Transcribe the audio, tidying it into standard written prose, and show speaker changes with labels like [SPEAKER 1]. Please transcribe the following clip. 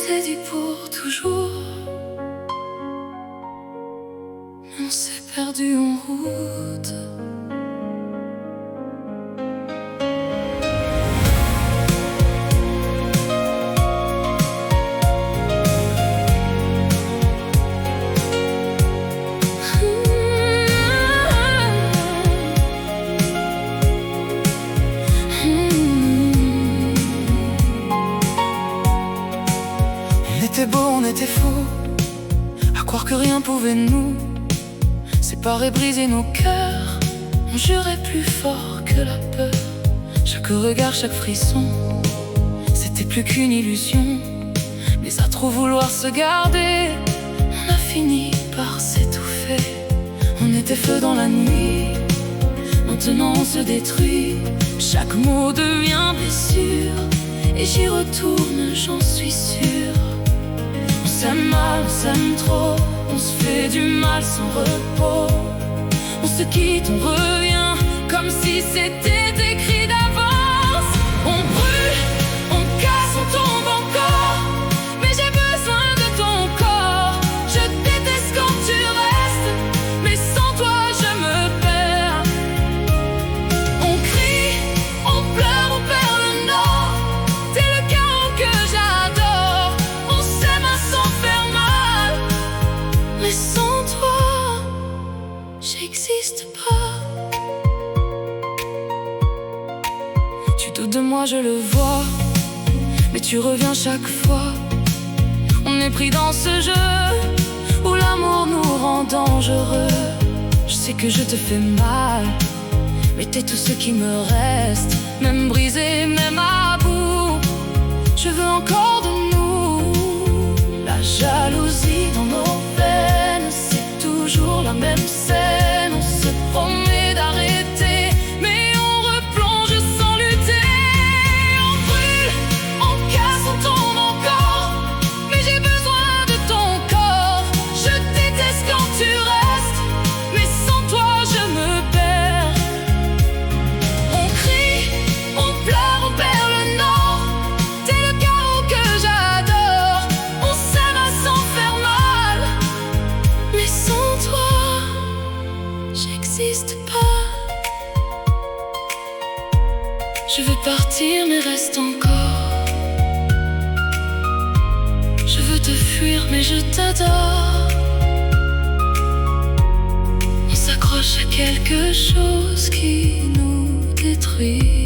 [SPEAKER 1] s'était dit pour toujours. On s'est perdu en route.
[SPEAKER 2] On était beau, on était faux, à croire que rien pouvait nous séparer, briser nos cœurs. On jurait plus fort que la peur. Chaque regard, chaque frisson, c'était plus qu'une illusion. Mais à trop vouloir se garder, on a fini par s'étouffer. On était feu dans la nuit, maintenant on se détruit. Chaque mot devient blessure, et j'y retourne, j'en suis sûre. On s'aime mal, on s'aime trop, on se fait du mal sans repos. On se quitte, on revient, comme si c'était écrit d'avance. On brûle, on casse, on tombe encore, mais j'ai besoin de ton corps. Je déteste quand tu restes, mais sans toi je me perds. On crie, on pleure, on perd le nord. T'es le chaos que j'adore. On s'aime à s'en faire mal, mais sans toi j'existe pas. Tu doutes de moi, je le vois, mais tu reviens chaque fois. On est pris dans ce jeu où l'amour nous rend dangereux. Je sais que je te fais mal, mais t'es tout ce qui me reste. Même brisé, même à bout, je veux encore de nous. La jalousie dans nos veines, c'est toujours la même scène. On se promet d'arrêter, mais on replonge sans lutter. On brûle, on casse, on tombe encore, mais j'ai besoin de ton corps. Je déteste quand tu restes, mais sans toi je me perds. On crie, on pleure, on perd le nord. T'es le chaos que j'adore. On s'aime à s'en faire mal, mais sans toi j'existe pas. Je veux partir mais reste encore. Je veux te fuir mais je t'adore. On s'accroche à quelque chose qui nous détruit.